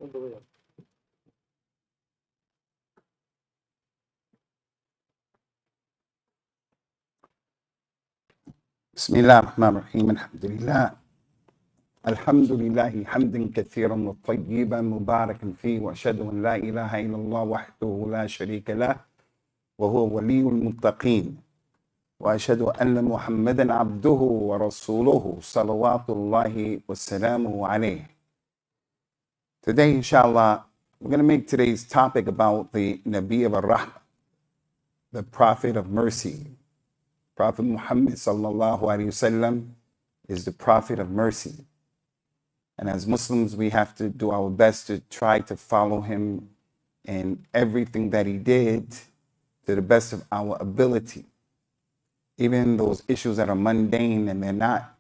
بسم الله الرحمن الرحيم. الحمد لله حمدا كثيرا وطيبا مباركا فيه، واشهد ان لا اله الا الله وحده لا شريك له وهو ولي المتقين، واشهد ان محمدا عبده ورسوله صلوات الله وسلامه عليه. Today, inshallah, we're going to make today's topic about the Nabi of Ar-Rahmah, the Prophet of Mercy. Prophet Muhammad sallallahu alaihi wasallam is the Prophet of Mercy. And as Muslims, we have to do our best to try to follow him in everything that he did to the best of our ability. Even those issues that are mundane and they're not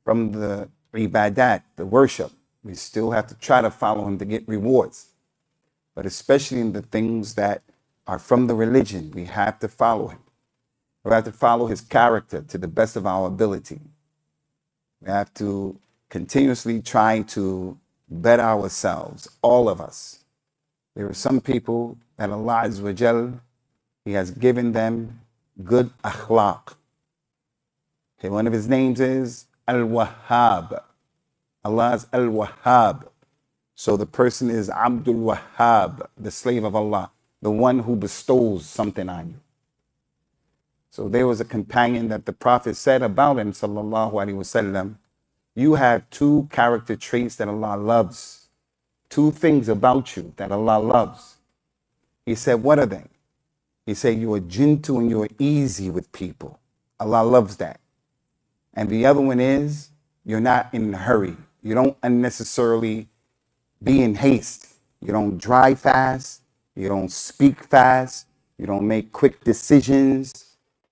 from the ibadat, the worship, we still have to try to follow him to get rewards. But especially in the things that are from the religion, we have to follow him. We have to follow his character to the best of our ability. We have to continuously try to better ourselves, all of us. There are some people that Allah Azza wa Jal, he has given them good akhlaq. Okay, one of his names is Al-Wahhab. Allah is Al-Wahhab. So the person is Abdul Wahhab, the slave of Allah, the one who bestows something on you. So there was a companion that the Prophet said about him, sallallahu alaihi wasallam, you have two character traits that Allah loves. Two things about you that Allah loves. He said, what are they? He said, you are gentle and you are easy with people. Allah loves that. And the other one is, you're not in a hurry. You don't unnecessarily be in haste. You don't drive fast. You don't speak fast. You don't make quick decisions.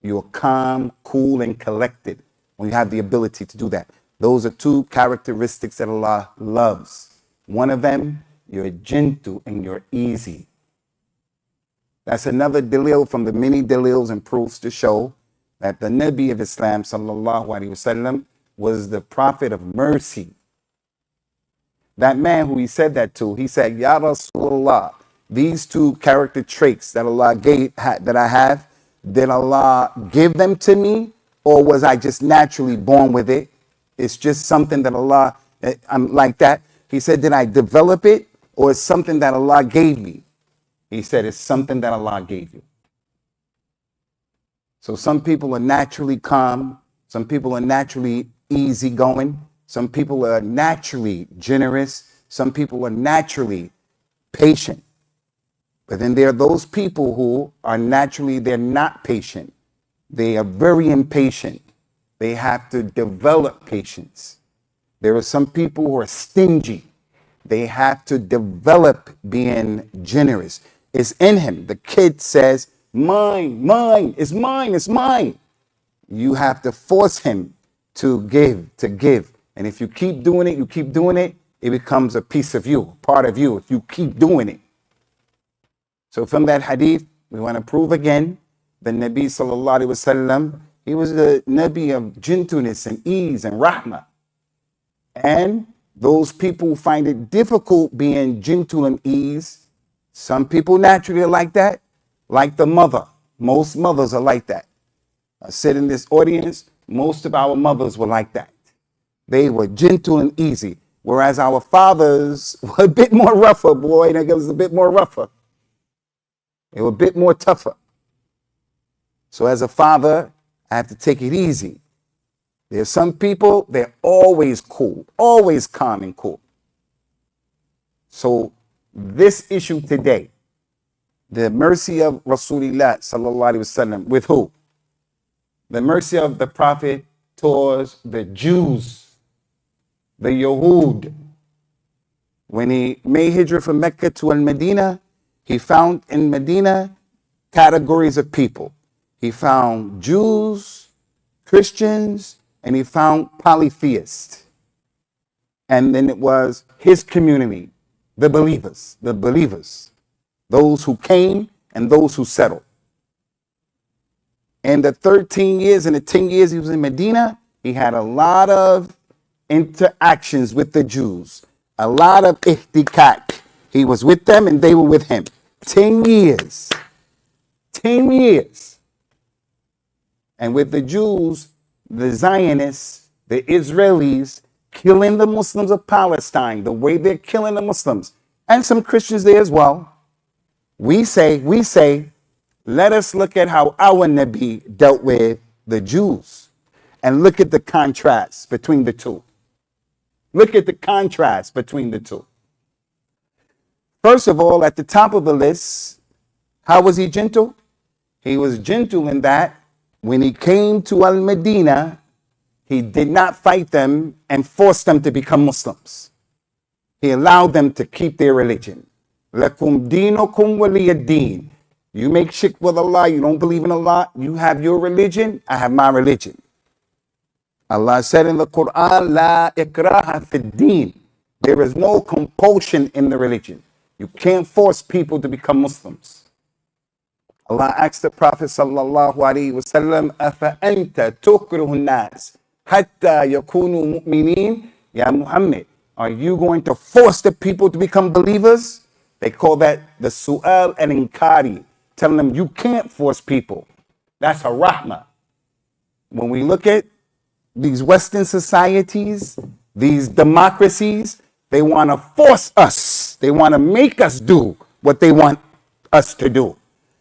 You're calm, cool, and collected when you have the ability to do that. Those are two characteristics that Allah loves. One of them, you're gentle and you're easy. That's another dalil from the many dalils and proofs to show that the Nabi of Islam, sallallahu alaihi wasallam, was the Prophet of mercy. That man who he said that to, he said, Ya Rasulullah, these two character traits that Allah gave, that I have, did Allah give them to me, or was I just naturally born with it? It's just something that Allah, I'm like that. He said, did I develop it, or it's something that Allah gave me? He said, it's something that Allah gave you. So some people are naturally calm. Some people are naturally easygoing. Some people are naturally generous. Some people are naturally patient. But then there are those people who are naturally, they're not patient. They are very impatient. They have to develop patience. There are some people who are stingy. They have to develop being generous. It's in him. The kid says, mine, it's mine, it's mine. You have to force him to give. And if you keep doing it, it becomes a piece of you, part of you, if you keep doing it. So from that hadith, we want to prove again the Nabi sallallahu alaihi wasallam, he was the Nabi of gentleness and ease and rahmah. And those people who find it difficult being gentle and ease, some people naturally are like that, like the mother. Most mothers are like that. I said in this audience, most of our mothers were like that. They were gentle and easy, whereas our fathers were a bit more rougher, boy. That was a bit more rougher. They were a bit more tougher. So as a father, I have to take it easy. There's some people, they're always cool, always calm and cool. So this issue today, the mercy of Rasulullah sallallahu alaihi wasallam, with who? The mercy of the Prophet towards the Jews, the Yahud. When he made hijrah from Mecca to Medina, he found in Medina categories of people. He found Jews, Christians, and he found polytheists. And then it was his community, the believers, those who came and those who settled. In the 13 years and the 10 years he was in Medina, he had a lot of interactions with the Jews, a lot of ihtikak, He was with them and they were with him. 10 years. 10 years. And with the Jews, the Zionists, the Israelis, killing the Muslims of Palestine, the way they're killing the Muslims, and some Christians there as well, we say, let us look at how our Nabi dealt with the Jews and look at the contrast between the two. Look at the contrast between the two. First of all, at the top of the list, how was he gentle? He was gentle in that when he came to Medina, he did not fight them and force them to become Muslims. He allowed them to keep their religion. Lakum dinukum waliyad-din. You make shirk with Allah, you don't believe in Allah, you have your religion, I have my religion. Allah said in the Quran, La ikraha fid-din. There is no compulsion in the religion. You can't force people to become Muslims. Allah asked the Prophet sallallahu alaihi wasallam, Afa anta tukrihu nas hatta yakunu mu'minin? Ya Muhammad, are you going to force the people to become believers? They call that the su'al al-inkari, telling them you can't force people. That's a rahmah. When we look at these Western societies, these democracies, they want to force us. They want to make us do what they want us to do.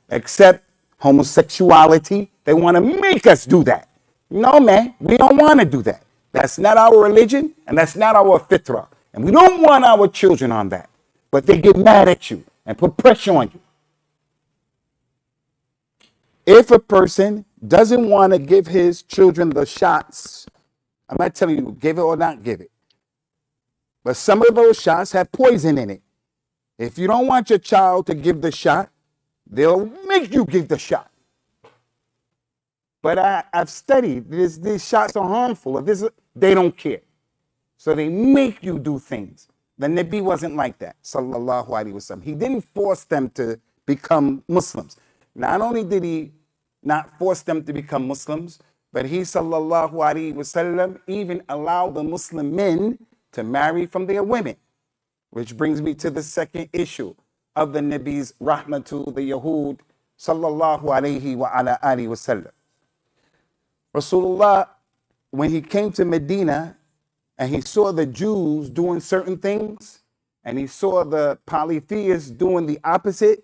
Except homosexuality, they want to make us do that. No, man, we don't want to do that. That's not our religion, and that's not our fitrah. And we don't want our children on that. But they get mad at you and put pressure on you. If a person doesn't want to give his children the shots, I'm not telling you give it or not give it, but some of those shots have poison in it. If you don't want your child to give the shot, they'll make you give the shot. But I've studied, these shots are harmful. They don't care. So they make you do things. The Nabi wasn't like that, sallallahu alaihi wasallam. He didn't force them to become Muslims. Not only did he not force them to become Muslims, but he, sallallahu alaihi wasallam, even allowed the Muslim men to marry from their women. Which brings me to the second issue of the Nabi's rahmah to the Yahud, sallallahu alaihi wa ala alihi wasallam. Rasulullah, when he came to Medina and he saw the Jews doing certain things and he saw the polytheists doing the opposite,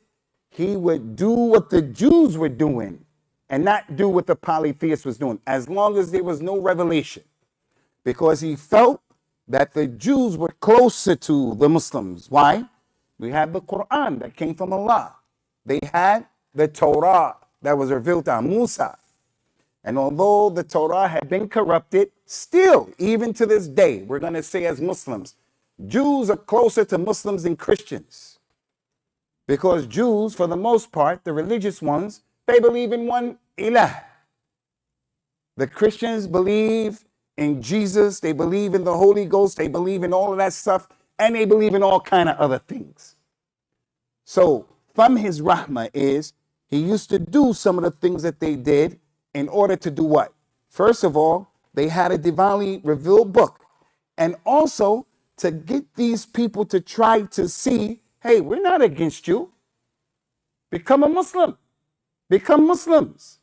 he would do what the Jews were doing and not do what the polytheists was doing, as long as there was no revelation. Because he felt that the Jews were closer to the Muslims. Why? We have the Quran that came from Allah. They had the Torah that was revealed on Musa. And although the Torah had been corrupted, still, even to this day, we're going to say as Muslims, Jews are closer to Muslims than Christians. Because Jews, for the most part, the religious ones, they believe in one ilah. The Christians believe in Jesus, they believe in the Holy Ghost, they believe in all of that stuff, and they believe in all kind of other things. So from his rahmah is, he used to do some of the things that they did in order to do what? First of all, they had a divinely revealed book. And also to get these people to try to see, hey, we're not against you. Become a Muslim. Become Muslims.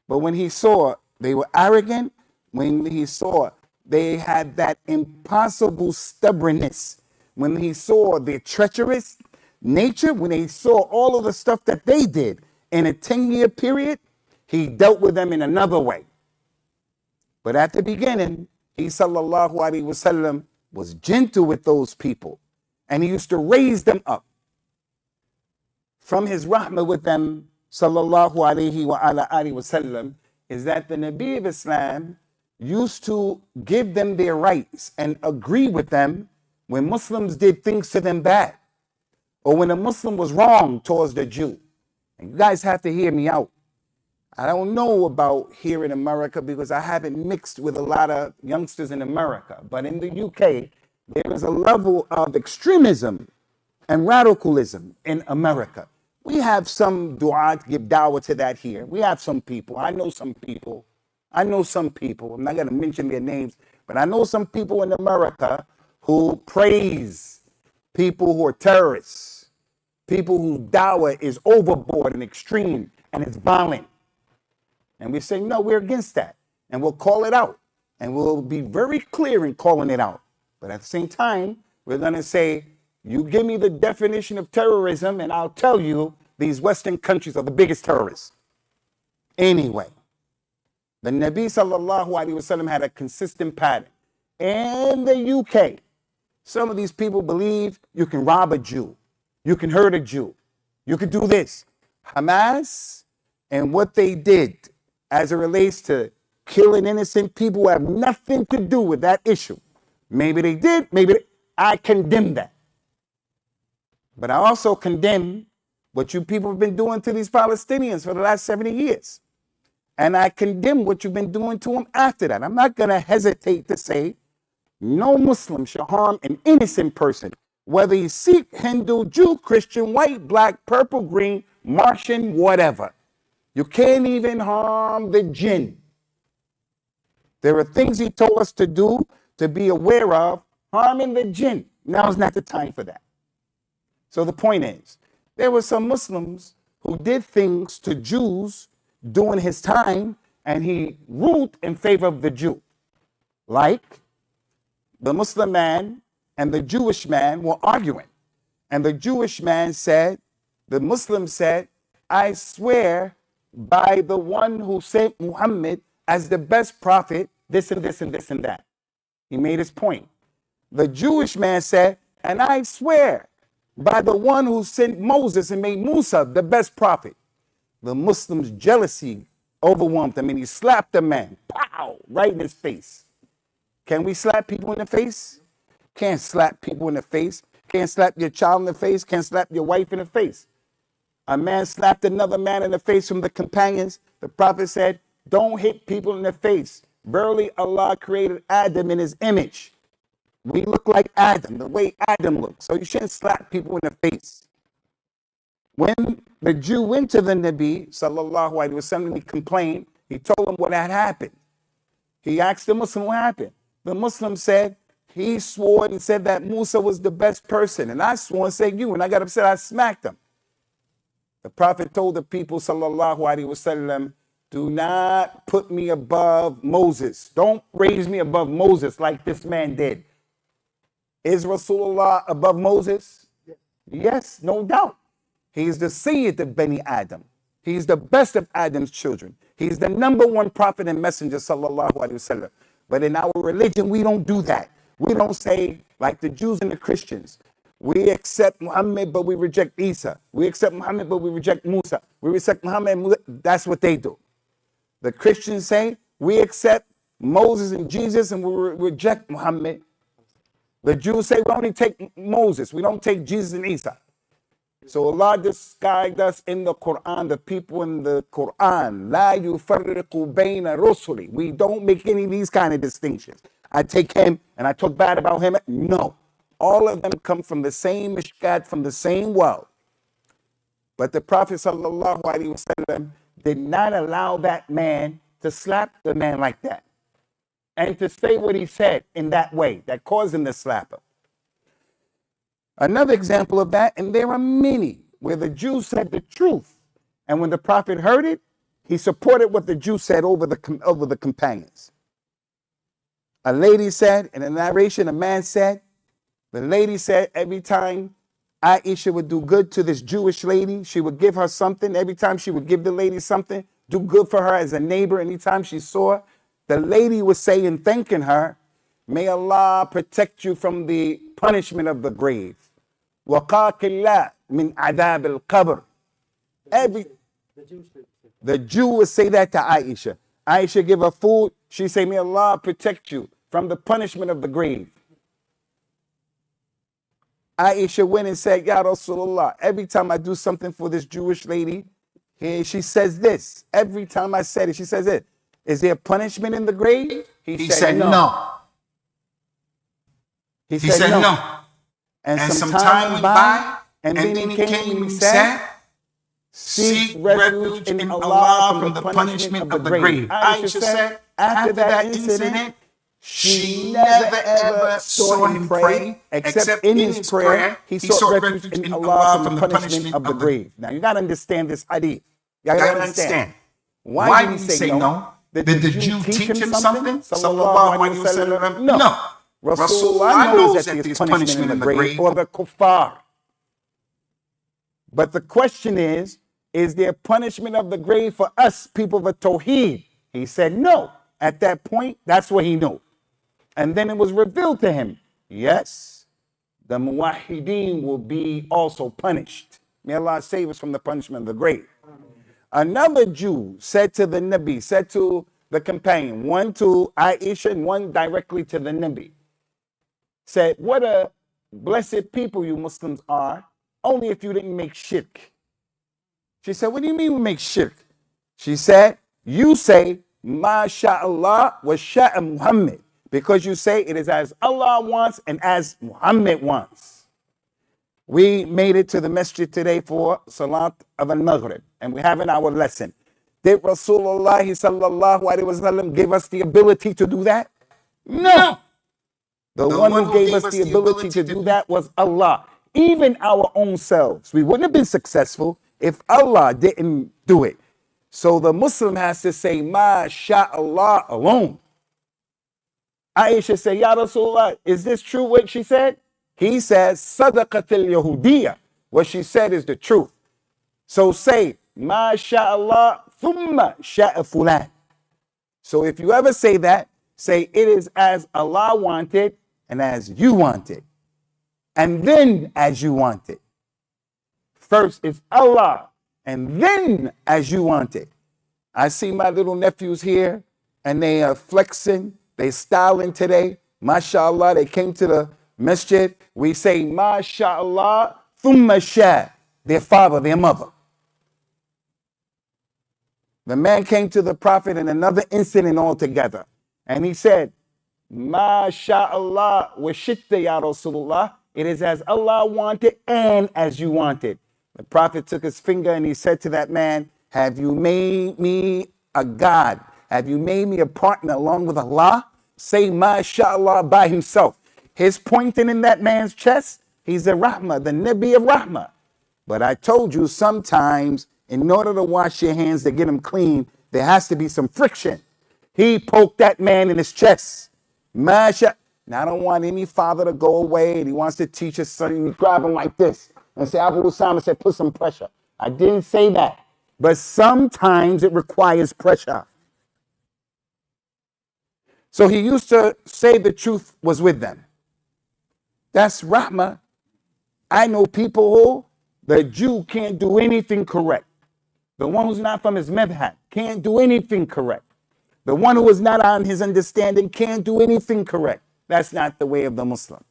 But when he saw they were arrogant, when he saw they had that impossible stubbornness, when he saw their treacherous nature, when he saw all of the stuff that they did in a 10-year period, he dealt with them in another way. But at the beginning, he, sallallahu alaihi wasallam, was gentle with those people, and he used to raise them up. From his rahmah with them, sallallahu alaihi wa ala alihi wasallam, is that the Nabi of Islam used to give them their rights and agree with them when Muslims did things to them bad, or when a Muslim was wrong towards the Jew. And you guys have to hear me out. I don't know about here in America because I haven't mixed with a lot of youngsters in America. But in the UK, there is a level of extremism and radicalism in America. We have some du'at, give dawah to that here. We have some people. I know some people. I'm not going to mention their names, but I know some people in America who praise people who are terrorists, people whose dawah is overboard and extreme and it's violent. And we say, no, we're against that. And we'll call it out. And we'll be very clear in calling it out. But at the same time, we're going to say, you give me the definition of terrorism and I'll tell you these Western countries are the biggest terrorists. Anyway, the Nabi sallallahu alaihi wasallam had a consistent pattern. In the UK, some of these people believe you can rob a Jew, you can hurt a Jew, you could do this. Hamas and what they did as it relates to killing innocent people who have nothing to do with that issue. Maybe they did, I condemn that. But I also condemn what you people have been doing to these Palestinians for the last 70 years. And I condemn what you've been doing to them after that. I'm not going to hesitate to say no Muslim should harm an innocent person, whether he's Sikh, Hindu, Jew, Christian, white, black, purple, green, Martian, whatever. You can't even harm the jinn. There are things he told us to do, to be aware of, harming the jinn. Now is not the time for that. So the point is, there were some Muslims who did things to Jews during his time, and he ruled in favor of the Jew. Like the Muslim man and the Jewish man were arguing. And the Jewish man said, the Muslim said, I swear by the one who sent Muhammad as the best prophet, this and this and this and that. He made his point. The Jewish man said, and I swear by the one who sent Moses and made Musa the best prophet. The Muslims' jealousy overwhelmed him and he slapped the man, pow, right in his face. Can we slap people in the face? Can't slap people in the face. Can't slap your child in the face. Can't slap your wife in the face. A man slapped another man in the face from the companions. The Prophet said, don't hit people in the face. Verily, Allah created Adam in his image. We look like Adam, the way Adam looks. So you shouldn't slap people in the face. When the Jew went to the Nabi, sallallahu alaihi wasallam, he complained. He told him what had happened. He asked the Muslim what happened. The Muslim said, he swore and said that Musa was the best person. And I swore and said you. And I got upset, I smacked him. The Prophet told the people, sallallahu alaihi wasallam, do not put me above Moses. Don't raise me above Moses like this man did. Is Rasulullah above Moses? Yes, no doubt. He's the Sayyid of Bani Adam. He's the best of Adam's children. He's the number one prophet and messenger, sallallahu alaihi wasallam. But in our religion, we don't do that. We don't say, like the Jews and the Christians, we accept Muhammad, but we reject Isa. We accept Muhammad, but we reject Musa. We accept Muhammad and Musa. That's what they do. The Christians say, we accept Moses and Jesus and we reject Muhammad. The Jews say, we only take Moses. We don't take Jesus and Isa. So Allah described us in the Quran, the people in the Quran, La yufarriqu bayna rusuli. We don't make any of these kind of distinctions. I take him and I talk bad about him. No. All of them come from the same mishkat, from the same well. But the Prophet sallallahu alaihi wasallam did not allow that man to slap the man like that and to say what he said in that way that caused him to slap him. Another example of that, and there are many, where the Jew said the truth, and when the Prophet heard it, he supported what the Jew said over the companions. A lady said, in a narration, a man said, the lady said every time Aisha would do good to this Jewish lady, she would give her something. Every time she would give the lady something, do good for her as a neighbor. Anytime she saw her, the lady was saying, thanking her, may Allah protect you from the punishment of the grave. وَقَاكِ اللَّهِ مِنْ عَذَابِ الْقَبْرِ. The Jew would say that to Aisha. Aisha give her food. She say, may Allah protect you from the punishment of the grave. Aisha went and said, Ya Rasulullah, every time I do something for this Jewish lady, she says this. Every time I said it, she says it. Is there punishment in the grave? He said no. He said no. And some time went by, and then he came and he said, seek refuge in Allah from the punishment of the grave. Aisha said, after that incident, She never ever saw him pray, except in his prayer, he sought refuge in Allah from the punishment of the grave. Now, you got to understand this hadith. You got to understand. Why did he say no? Did the Jew teach him something? Sallallahu alaihi wasallam? No. Rasulullah knows that there's punishment in the grave for the kuffar. But the question is there punishment of the grave for us, people of Tawheed? He said no. At that point, that's what he knew. And then it was revealed to him, yes, the muwahideen will be also punished. May Allah save us from the punishment of the grave. Another Jew said to the Nabi, said to the companion, one to Aisha and one directly to the Nabi, said, what a blessed people you Muslims are, only if you didn't make shirk. She said, what do you mean we make shirk? She said, you say, Ma sha'Allah wa sha'a Muhammad, because you say it is as Allah wants and as Muhammad wants. We made it to the Masjid today for Salat of al-Maghrib, and we have in our lesson. Did Rasulullah sallallahu alaihi wasallam give us the ability to do that? No. The one who gave us the ability to do that was Allah. Even our own selves, we wouldn't have been successful if Allah didn't do it. So the Muslim has to say, Ma sha'Allah alone. Aisha said, Ya Rasulullah, is this true what she said? He says, Sadaqatil Yahudiyya. What she said is the truth. So say, Ma sha'Allah, thumma sha'a fulan. So if you ever say that, say it is as Allah wanted and as you wanted. And then as you want it. First it's Allah, and then as you want it. I see my little nephews here, and they are flexing, they styling today. MashaAllah, they came to the masjid. We say, MashaAllah, thumma sha, their father, their mother. The man came to the Prophet in another incident altogether, and he said, MashaAllah wa shitta ya Rasulullah. It is as Allah wanted and as you wanted. The Prophet took his finger and he said to that man, have you made me a God? Have you made me a partner along with Allah? Say MashaAllah by himself. His pointing in that man's chest, he's a Rahmah, the Nabi of Rahmah. But I told you sometimes in order to wash your hands to get them clean, there has to be some friction. He poked that man in his chest. Masha. Now, I don't want any father to go away and he wants to teach his son, you grab him like this and say, Abu Usama said, put some pressure. I didn't say that. But sometimes it requires pressure. So he used to say the truth was with them. That's Rahmah. I know people who, the Jew can't do anything correct. The one who's not from his madhab can't do anything correct. The one who is not on his understanding can't do anything correct. That's not the way of the Muslim.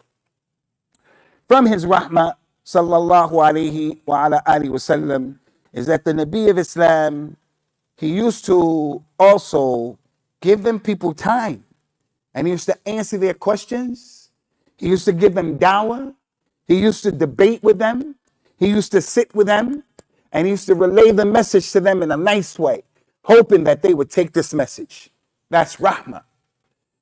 From his rahmah, sallallahu alayhi wa ala alihi wasallam, is that the Nabi of Islam, he used to also give them people time. And he used to answer their questions. He used to give them dawah. He used to debate with them. He used to sit with them. And he used to relay the message to them in a nice way, hoping that they would take this message. That's rahmah.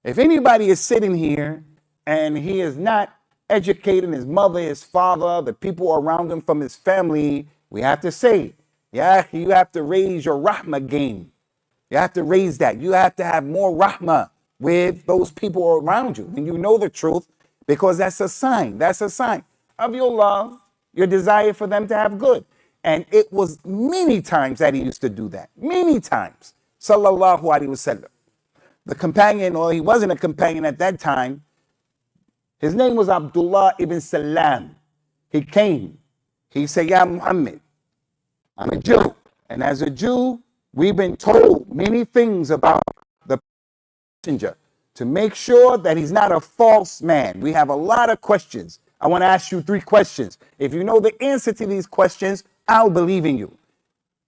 If anybody is sitting here and he is not educating his mother, his father, the people around him from his family, we have to say, yeah, you have to raise your rahmah game. You have to raise that. You have to have more rahmah with those people around you. And you know the truth because that's a sign. That's a sign of your love, your desire for them to have good. And it was many times that he used to do that. Many times. Sallallahu alaihi wasallam. The companion, or he wasn't a companion at that time, his name was Abdullah ibn Salam. He came. He said, Ya Muhammad, I'm a Jew. And as a Jew, we've been told many things about the messenger to make sure that he's not a false man. We have a lot of questions. I want to ask you 3 questions. If you know the answer to these questions, I'll believe in you.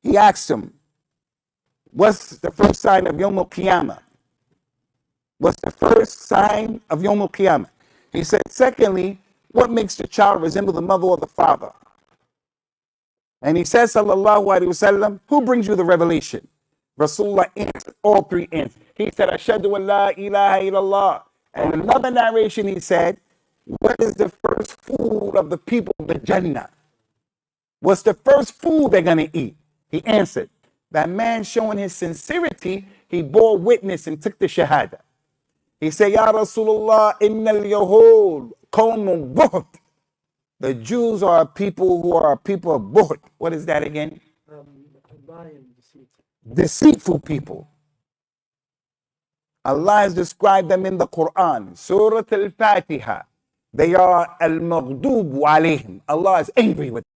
He asked him, what's the first sign of Yawm al-Qiyamah? What's the first sign of Yawm al-Qiyamah? He said, secondly, what makes the child resemble the mother or the father? And he says, sallallahu alaihi wasallam, who brings you the revelation? Rasulullah answered all 3 answers. He said, Ashhadu an la ilaha illallah. And another narration, he said, what is the first food of the people of the Jannah? What's the first food they're going to eat? He answered, that man showing his sincerity, he bore witness and took the shahada. He said, Ya Rasulullah, innal yahud qawmun buht. The Jews are a people who are a people of buht. What is that again? Deceitful people. Allah has described them in the Quran. Surah Al-Fatiha. They are al-maghdub alayhim. Allah is angry with them.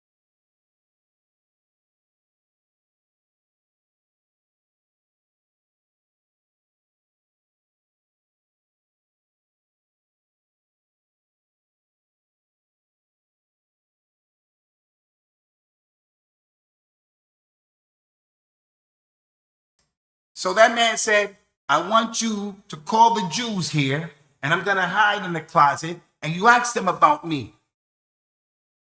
So that man said, I want you to call the Jews here, and I'm going to hide in the closet, and you ask them about me.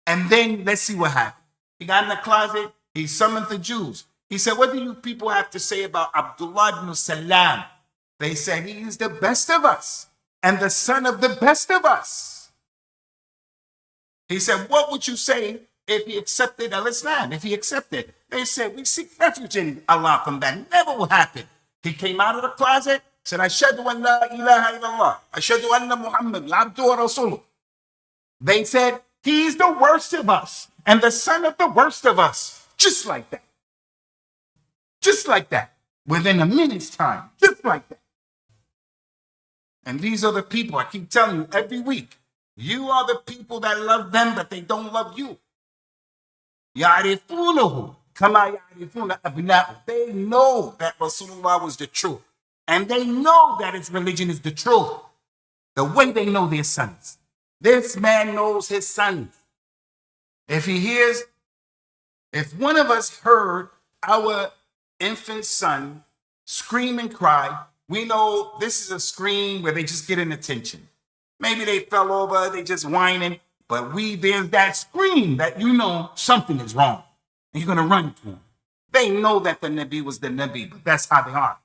And then let's see what happened. He got in the closet, he summoned the Jews. He said, what do you people have to say about Abdullah ibn Salam? They said, he is the best of us and the son of the best of us. He said, what would you say if he accepted al-Islam, if he accepted? They said, we seek refuge in Allah from that. Never will happen. He came out of the closet, said, Ashhadu an la ilaha illallah, Ashhadu anna Muhammad, abduhu wa rasuluh. They said, he's the worst of us and the son of the worst of us. Just like that. Just like that. Within a minute's time. Just like that. And these are the people, I keep telling you every week, you are the people that love them, but they don't love you. يَعْرِفُونَهُ كَمَا يَعْرِفُونَ أَبْنَاءُهُ. They know that Rasulullah was the truth. And they know that his religion is the truth. The way they know their sons. This man knows his sons. If he hears, if one of us heard our infant son scream and cry, we know this is a scream where they just get an attention. Maybe they fell over, they just whining, but there's that scream that you know something is wrong. And you're going to run to him. They know that the Nabi was the Nabi, but that's how they are.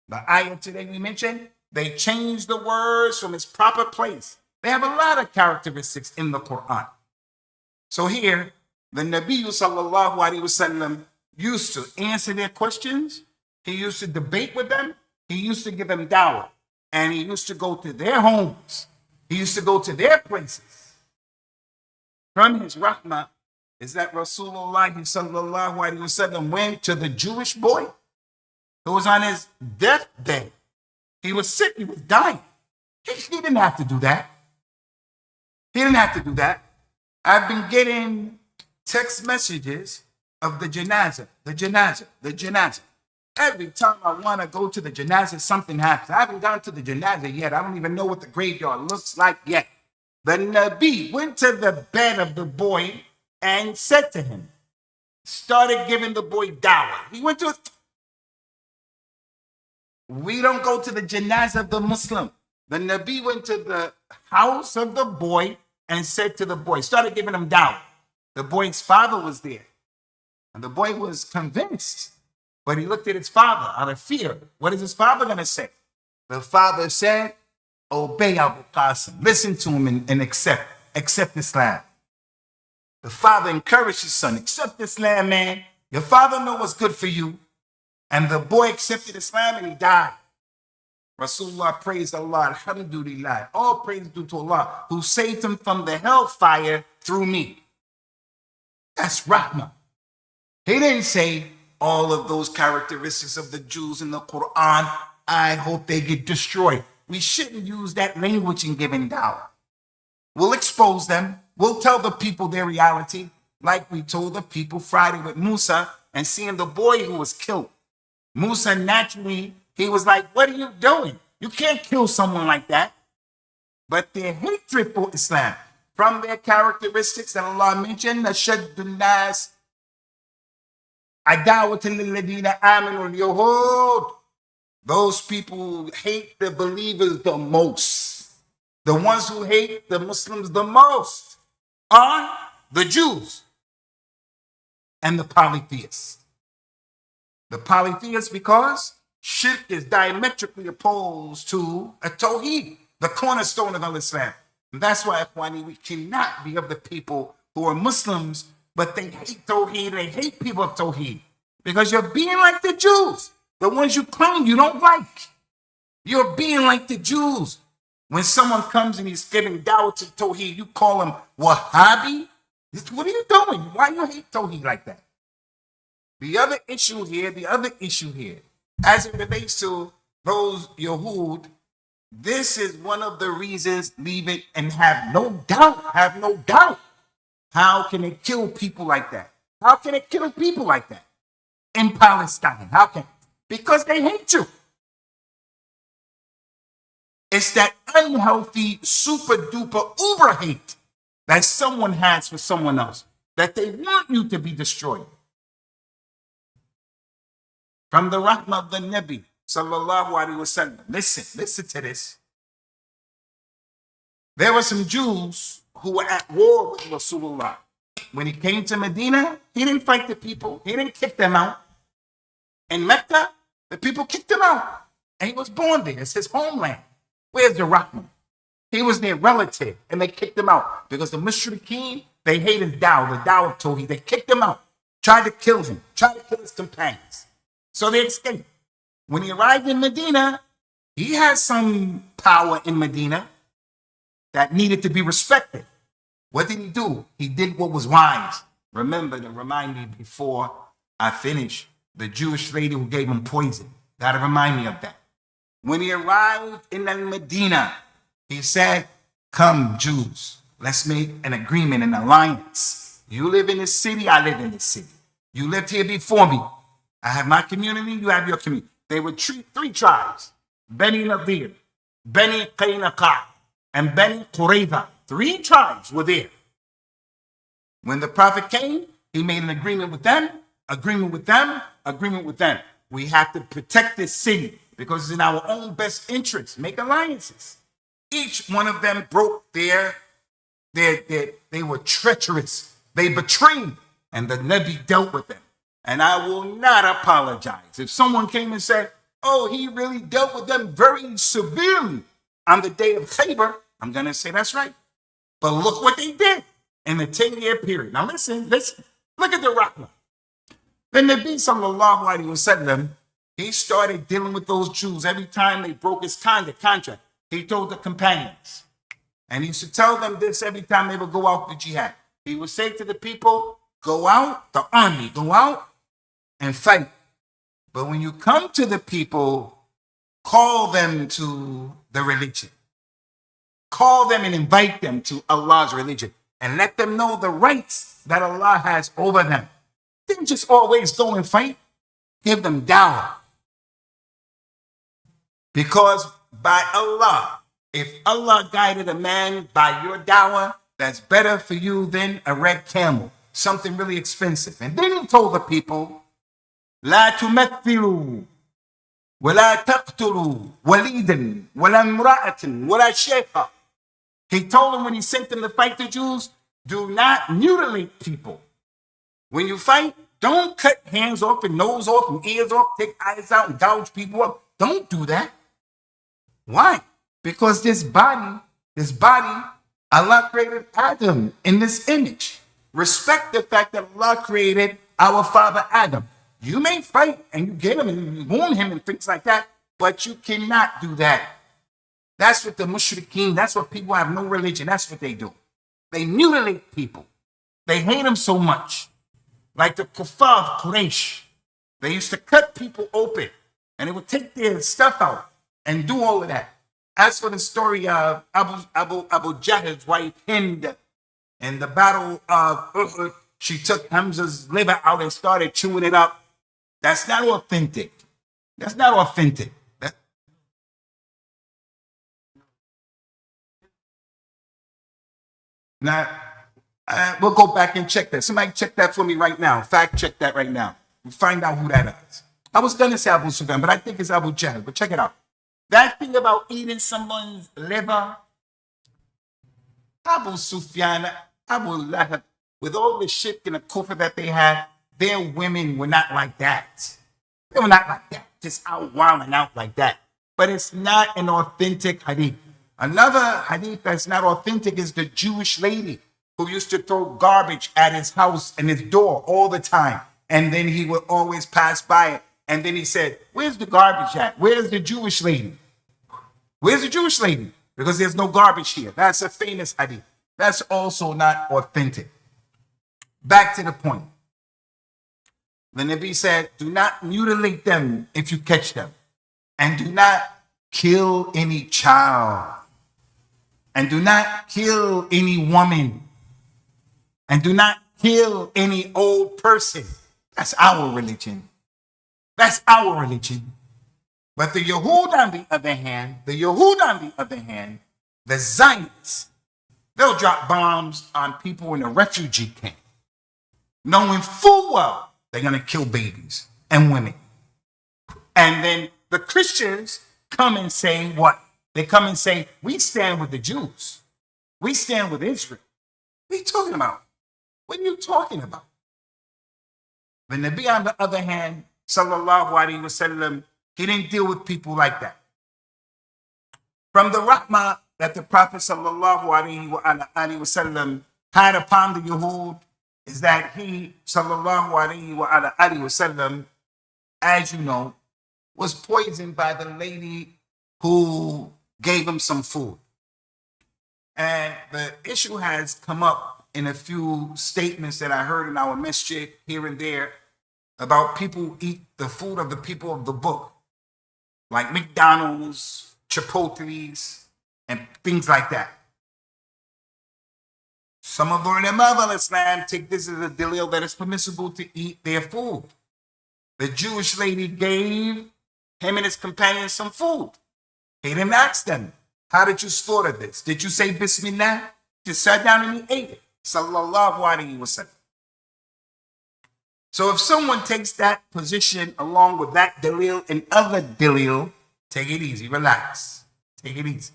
The ayah today we mentioned, they changed the words from its proper place. They have a lot of characteristics in the Quran. So here, the Nabi sallallahu alaihi wasallam used to answer their questions. He used to debate with them. He used to give them dawah. And he used to go to their homes. He used to go to their places. From his rahmah is that Rasulullah sallallahu alaihi wasallam went to the Jewish boy who was on his deathbed. He was sick. He was dying. He didn't have to do that. He didn't have to do that. I've been getting text messages of the janazah, the janazah, the janazah. Every time I want to go to the janazah, something happens. I haven't gone to the janazah yet. I don't even know what the graveyard looks like yet. The Nabi went to the bed of the boy and said to him, started giving the boy dawah. He went to We don't go to the janazah of the Muslim. The Nabi went to the house of the boy and said to the boy, started giving him dawah. The boy's father was there. And the boy was convinced. But he looked at his father out of fear. What is his father going to say? The father said, obey Abu Qasim. Listen to him and accept Islam. The father encouraged his son, accept Islam, man. Your father knows what's good for you. And the boy accepted Islam and he died. Rasulullah praised Allah, alhamdulillah. All praise due to Allah, who saved him from the hellfire through me. That's rahmah. He didn't say all of those characteristics of the Jews in the Quran, I hope they get destroyed. We shouldn't use that language in giving dawah. We'll expose them. We'll tell the people their reality, like we told the people Friday with Musa and seeing the boy who was killed. Musa naturally, he was like, what are you doing? You can't kill someone like that. But their hatred for Islam, from their characteristics that Allah mentioned, Ashaddun Nas, Adawatan lilladina amanu al-yahud. Those people who hate the believers the most, the ones who hate the Muslims the most, are the Jews and the polytheists. The polytheists because shirk is diametrically opposed to a tawheed, the cornerstone of Islam. And that's why, Ikhwani, we cannot be of the people who are Muslims, but they hate Tawheed, they hate people of Tawheed. Because you're being like the Jews, the ones you claim you don't like. You're being like the Jews. When someone comes and he's giving dawah to Tawheed, you call him Wahhabi? What are you doing? Why you hate Tawheed like that? The other issue here, as it relates to those Yahud, this is one of the reasons, leave it and have no doubt. How can it kill people like that? How can it kill people like that in Palestine? How can? Because they hate you. It's that unhealthy, super duper uber hate that someone has for someone else, that they want you to be destroyed. From the rahmah of the Nabi, sallallahu alaihi wasallam. Listen to this. There were some Jews who were at war with Rasulullah. When he came to Medina, he didn't fight the people. He didn't kick them out. In Mecca, the people kicked him out. And he was born there. It's his homeland. Where's the rahmah? He was their relative, and they kicked him out. Because the Mushrikeen, they hated Dawah, the Dawah of Tawheed. They kicked him out, tried to kill him, tried to kill his companions. So they escaped. When he arrived in Medina, he had some power in Medina that needed to be respected. What did he do? He did what was wise. Remember to remind me before I finish, the Jewish lady who gave him poison. Gotta remind me of that. When he arrived in Medina, he said, come, Jews, let's make an agreement, an alliance. You live in this city, I live in this city. You lived here before me. I have my community, you have your community. They were three tribes, Bani Nadir, Bani Qaynuqa, and Bani Qurayza. 3 tribes were there. When the Prophet came, he made an agreement with them, agreement with them, agreement with them. We have to protect this city because it's in our own best interest. Make alliances. Each one of them broke they were treacherous. They betrayed, and the Nabi dealt with them. And I will not apologize. If someone came and said, oh, he really dealt with them very severely on the day of Khaybar, I'm going to say that's right. But look what they did in the 10-year period. Now listen, look at the rahmah. The Nabi sallallahu alaihi wasallam, he started dealing with those Jews every time they broke his contract. He told the companions. And he used to tell them this every time they would go out to jihad. He would say to the people, go out, the army, go out and fight. But when you come to the people, call them to the religion. Call them and invite them to Allah's religion. And let them know the rights that Allah has over them. Didn't just always go and fight. Give them dawah. Because by Allah, if Allah guided a man by your dawah, that's better for you than a red camel, something really expensive. And then he told the people, لا تمثلوا ولا تقتلوا وليدا ولا امرأة ولا شيخا. He told them when he sent them to fight the Jews, do not mutilate people. When you fight, don't cut hands off and nose off and ears off, take eyes out and gouge people up. Don't do that. Why? Because this body, Allah created Adam in this image. Respect the fact that Allah created our father Adam. You may fight and you get him and you wound him and things like that, but you cannot do that. That's what the mushrikeen, that's what people who have no religion, that's what they do. They mutilate people. They hate them so much. Like the kuffar of Quraysh. They used to cut people open and they would take their stuff out and do all of that. As for the story of Abu Jahl's wife Hind in the battle of Uhud, she took Hamza's liver out and started chewing it up. That's not authentic. That's not authentic. Now, we'll go back and check that. Somebody check that for me right now. Fact check that right now. We'll find out who that is. I was going to say Abu Sufyan, but I think it's Abu Jahl. But check it out. That thing about eating someone's liver, Abu Sufyan, Abu Lahab, with all the shirk and the kufr that they had, their women were not like that. They were not like that, just out wilding out like that. But it's not an authentic hadith. Another hadith that's not authentic is the Jewish lady who used to throw garbage at his house and his door all the time. And then he would always pass by it. And then he said, where's the garbage at? Where's the Jewish lady? Where's the Jewish lady? Because there's no garbage here. That's a famous hadith. That's also not authentic. Back to the point. The Nabi said, do not mutilate them if you catch them. And do not kill any child. And do not kill any woman. And do not kill any old person. That's our religion. That's our religion. But the Yahud on the other hand, the Zionists, they'll drop bombs on people in a refugee camp, knowing full well they're going to kill babies and women. And then the Christians come and say what? They come and say, we stand with the Jews. We stand with Israel. What are you talking about? What are you talking about? The Nabi, on the other hand, sallallahu alaihi wasallam, he didn't deal with people like that. From the rahmah that the Prophet sallallahu alaihi wasallam had upon the Yahud is that he sallallahu alaihi wasallam, as you know, was poisoned by the lady who gave him some food. And the issue has come up in a few statements that I heard in our Masjid here and there about people who eat the food of the people of the book, like McDonald's, Chipotle's, and things like that. Some of the ulama of Islam take this as a dalil that it's permissible to eat their food. The Jewish lady gave him and his companions some food. He didn't ask them, how did you slaughter this? Did you say Bismillah? Just sat down and he ate it. Sallallahu alaihi wasallam. So if someone takes that position along with that dalil and other dalil, take it easy, relax. Take it easy.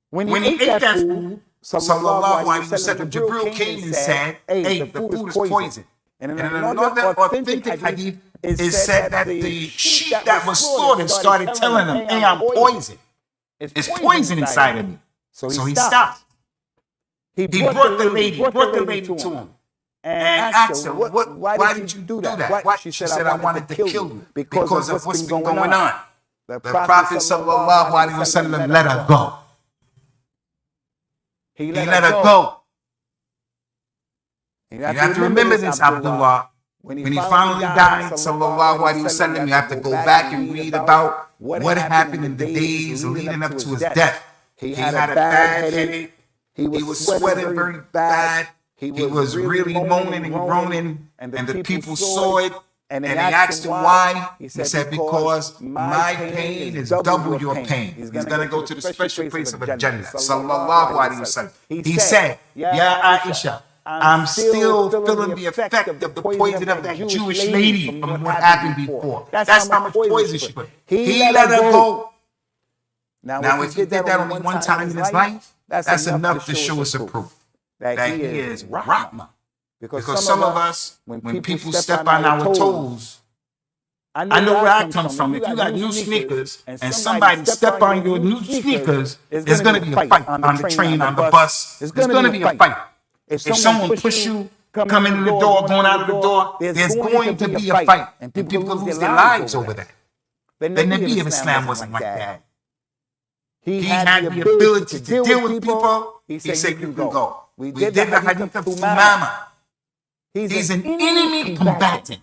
When he ate that food, sallallahu alaihi wasallam, Jibril came and said, hey, the food is poison. And in another authentic hadith, it said that the sheep that was slaughtered started telling him, hey, I'm poison. It's poison inside of me. So he stopped. He brought the lady to him and asked her, why did you do that? She said, I wanted to kill you because of what's been going on. The Prophet sallallahu alaihi wasallam let her go. He let her go. You have to remember this, Abdullah. When he finally died, sallallahu alaihi wasallam, you have to go back and read about what happened in the days leading up to his death. He had a bad headache. He was sweating very bad. He was really moaning and groaning, and the people saw it. And they asked him why. He said, because my pain is double your pain. He's going to go to the special place of Jannah. Sallallahu alaihi wasallam. He said, Ya Aisha, I'm still feeling the effect of the poison of that Jewish lady from what happened before. That's how much poison she put. He let her go. Now, if he did that only one time in his life, that's enough to show us a proof that he is Rahmah. Because some of us, when people step on our toes, I know where I come from. If you got new sneakers and somebody step on your new sneakers, there's going to be a fight on the train, on the bus. There's going to be a fight. If someone push you, coming in the door, going out of the door, there's going to be a fight. And people lose their lives over that. The Nabi of Islam wasn't like that. He had the ability to deal with people. He said, you can go. We did the hadith of Umama. He's an enemy combatant.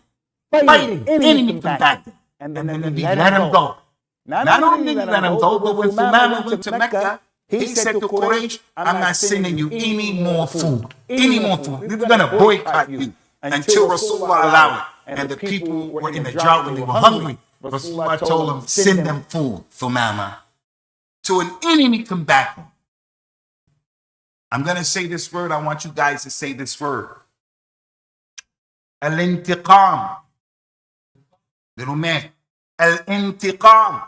Fighting enemy combatant. And then Nabi let him go. Not only let him go, but when Umama went to Mecca, he said to Quraysh, I'm not sending you any more food. Any more food. We're going to boycott you until Rasulullah allowed it. And the people were in a drought when they were hungry. Rasulullah told them, send them food, Thumama, to an enemy combatant. I'm going to say this word. I want you guys to say this word. Al-intiqam. Little man. Al-intiqam.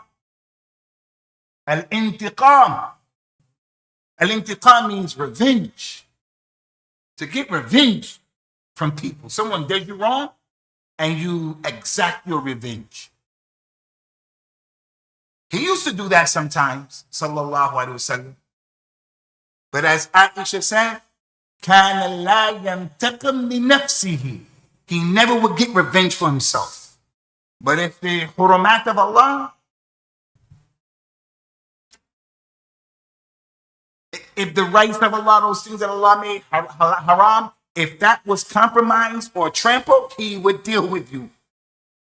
Al-intiqam. Al-intiqam means revenge. To get revenge from people. Someone did you wrong, and you exact your revenge. He used to do that sometimes, sallallahu alaihi wasallam. But as Aisha said, كَانَ لَا يَنْتَقِمْ لِنَفْسِهِ. He never would get revenge for himself. But if the hurumat of Allah, if the rights of Allah, those things that Allah made haram, if that was compromised or trampled, he would deal with you.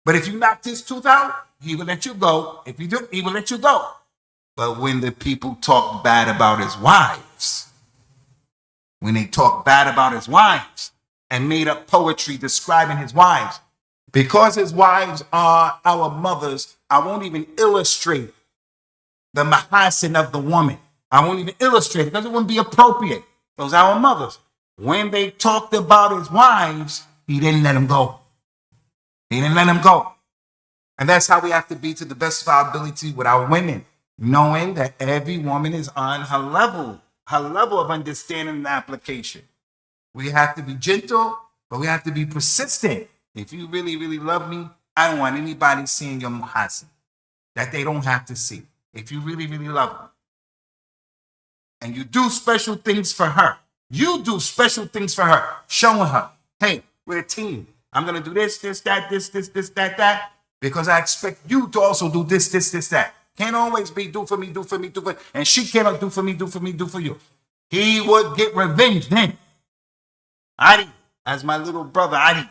But if you knocked his tooth out, he would let you go. If you do, he would let you go. But when the people talk bad about his wives, when they talk bad about his wives and made up poetry describing his wives, because his wives are our mothers, I won't even illustrate the mahasin of the woman. I won't even illustrate it because it wouldn't be appropriate. Those are our mothers. When they talked about his wives, he didn't let them go. He didn't let them go. And that's how we have to be to the best of our ability with our women, knowing that every woman is on her level of understanding and application. We have to be gentle, but we have to be persistent. If you really, really love me, I don't want anybody seeing your muhasin that they don't have to see. If you really, really love me, and you do special things for her, you do special things for her, showing her, hey, we're a team. I'm going to do this, that, because I expect you to also do this, that. Can't always be do for me, and she cannot do for me, do for you. He would get revenge then. Ali, as my little brother, Ali,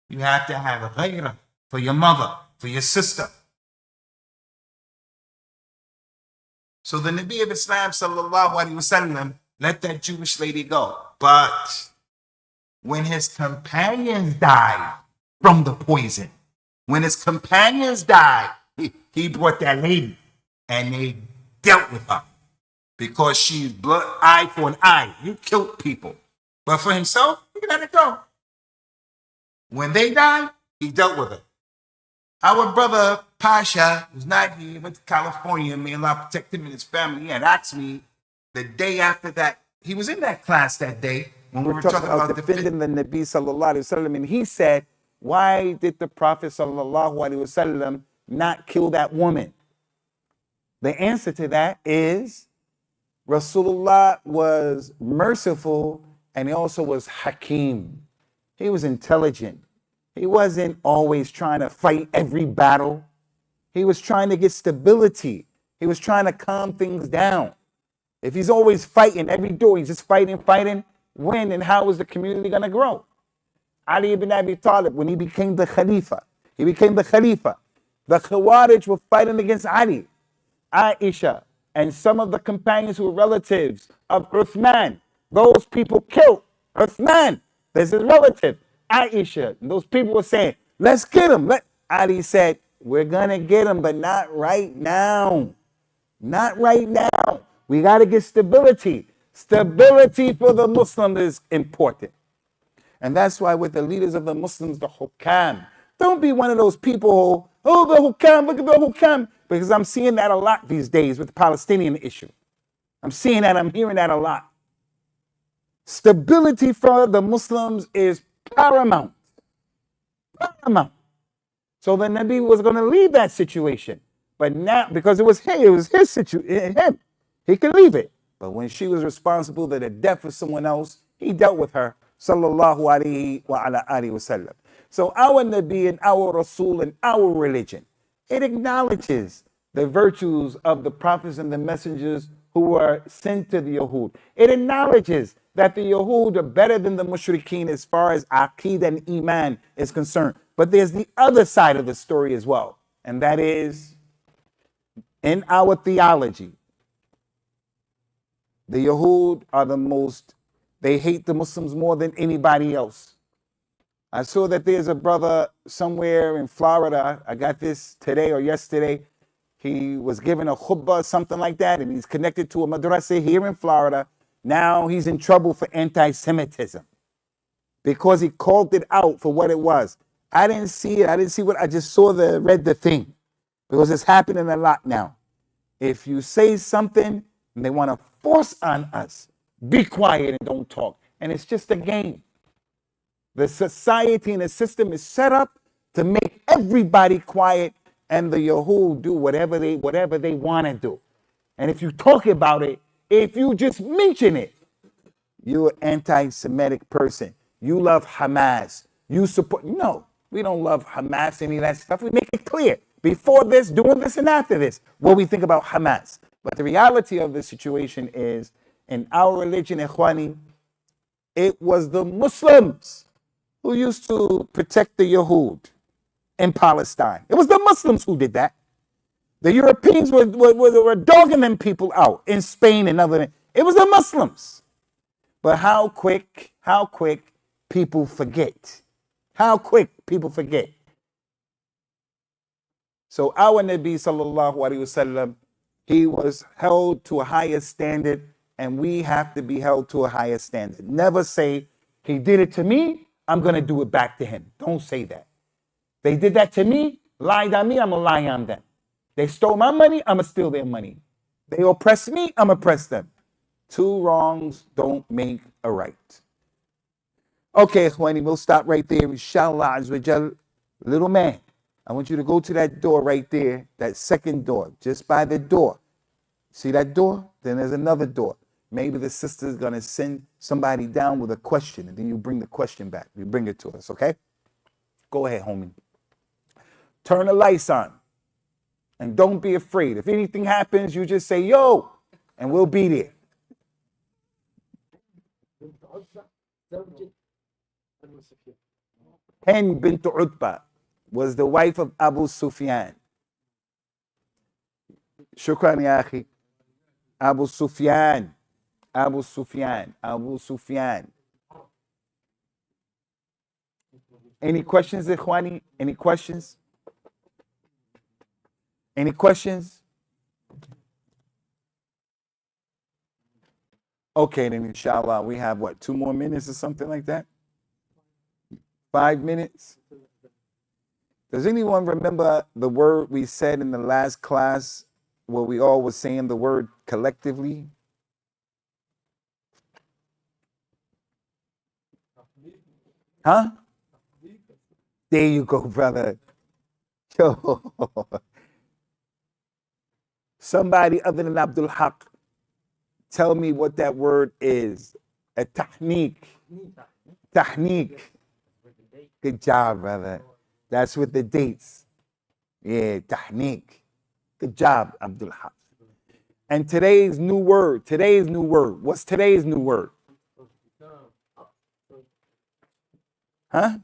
you have to have a ghayrah for your mother, for your sister. So the Nabi of Islam, sallallahu alaihi wasallam, let that Jewish lady go. But when his companions died from the poison, when his companions died, he brought that lady and they dealt with her because she's blood, eye for an eye. You killed people. But for himself, he let it go. When they died, he dealt with it. Our brother Pasha was not here. He went to California. May Allah protect him and his family. He had asked me the day after that. He was in that class that day when we were talking about defending the Nabi sallallahu alaihi wasallam, and he said, why did the Prophet sallallahu alaihi wasallam not kill that woman? The answer to that is Rasulullah was merciful and he also was hakim. He was intelligent. He wasn't always trying to fight every battle. He was trying to get stability. He was trying to calm things down. If he's always fighting every door, he's just fighting, when and how is the community going to grow? Ali ibn Abi Talib, when he became the Khalifa, the Khawarij were fighting against Ali. Aisha and some of the companions who were relatives of Uthman, those people killed Uthman. There's his relative, Aisha. And those people were saying, let's get him. Ali said, we're going to get him, but not right now. Not right now. We got to get stability. Stability for the Muslim is important. And that's why with the leaders of the Muslims, the hukam, don't be one of those people who, oh, the hukam, look at the hukam. Because I'm seeing that a lot these days with the Palestinian issue. I'm seeing that, I'm hearing that a lot. Stability for the Muslims is paramount. Paramount. So the Nabi was going to leave that situation. But now, because it was his situation, him. He could leave it. But when she was responsible for the death of someone else, he dealt with her. Sallallahu alayhi wa ala alihi wa sallam. So our Nabi and our Rasul and our religion, it acknowledges the virtues of the prophets and the messengers who were sent to the Yahud. It acknowledges that the Yahud are better than the Mushrikeen as far as Aqeedah and Iman is concerned. But there's the other side of the story as well. And that is, in our theology, the Yahud are they hate the Muslims more than anybody else. I saw that there's a brother somewhere in Florida. I got this today or yesterday. He was given a khutbah, something like that, and he's connected to a madrasa here in Florida. Now he's in trouble for anti-Semitism because he called it out for what it was. I didn't see it. I just read the thing because it's happening a lot now. If you say something and they want to force on us, be quiet and don't talk. And it's just a game. The society and the system is set up to make everybody quiet And the Yahud do whatever they want to do. And if you talk about it, if you just mention it, you're an anti-Semitic person. You love Hamas. You support. No, we don't love Hamas, any of that stuff. We make it clear before this, doing this, and after this, what we think about Hamas. But the reality of the situation is, in our religion, Ikhwani, it was the Muslims who used to protect the Yahud in Palestine. It was the Muslims who did that. The Europeans were dogging them people out in Spain and other. It was the Muslims. But how quick people forget. How quick people forget. So our Nabi sallallahu alaihi wasallam, he was held to a higher standard, and we have to be held to a higher standard. Never say, he did it to me, I'm going to do it back to him. Don't say that. They did that to me, lied on me, I'm going to lie on them. They stole my money, I'm going to steal their money. They oppressed me, I'm going to oppress them. Two wrongs don't make a right. Okay, Ikhwani, we'll stop right there. Inshallah, Azawajal. Little man, I want you to go to that door right there, that second door, just by the door. See that door? Then there's another door. Maybe the sister's going to send somebody down with a question, and then you bring the question back. You bring it to us, okay? Go ahead, homie. Turn the lights on. And don't be afraid. If anything happens, you just say, yo, and we'll be there. Hind bint Utbah was the wife of Abu Sufyan. Shukran ya akhi. Abu Sufyan. Abu Sufyan. Abu Sufyan. Any questions, Ikhwani? Any questions? Any questions? Okay, then inshallah, we have what, 2 more minutes or something like that? 5 minutes? Does anyone remember the word we said in the last class where we all were saying the word collectively? Huh? There you go, brother. Yo. Somebody other than Abdul Haq, tell me what that word is. A tahniq. Tahniq. Good job, brother. That's with the dates. Yeah, tahniq. Good job, Abdul Haq. And today's new word. What's today's new word? Huh?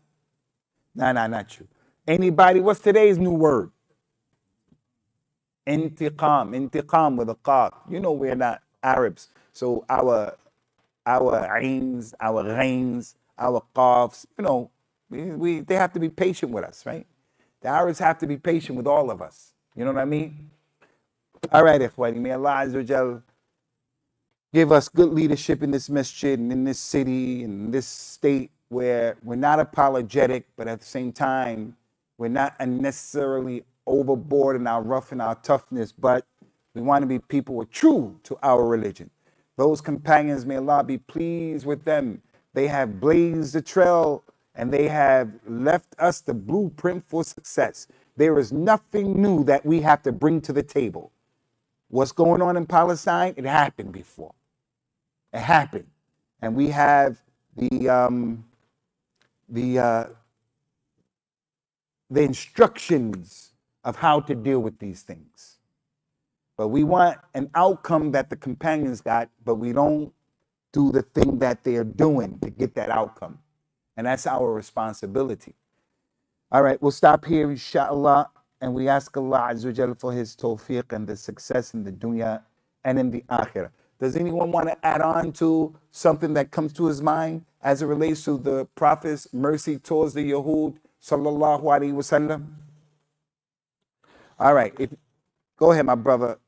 Nah, not you. Anybody, what's today's new word? Intiqam with a qaf. You know we're not Arabs. So our ains, our ghains, our qafs, you know, they have to be patient with us, right? The Arabs have to be patient with all of us. You know what I mean? All right, Ikhwani, may Allah Azza wa Jal give us good leadership in this masjid and in this city and in this state where we're not apologetic, but at the same time, we're not unnecessarily overboard in our rough and our toughness, but we want to be people who are true to our religion. Those companions, may Allah be pleased with them. They have blazed the trail and they have left us the blueprint for success. There is nothing new that we have to bring to the table. What's going on in Palestine? It happened before. It happened. And we have the instructions of how to deal with these things. But we want an outcome that the companions got, but we don't do the thing that they're doing to get that outcome. And that's our responsibility. All right, we'll stop here, inshallah, and we ask Allah Azza wa Jalla for his tawfiq and the success in the dunya and in the akhirah. Does anyone want to add on to something that comes to his mind as it relates to the Prophet's mercy towards the Yahud, sallallahu alaihi wasallam? All right, go ahead, my brother.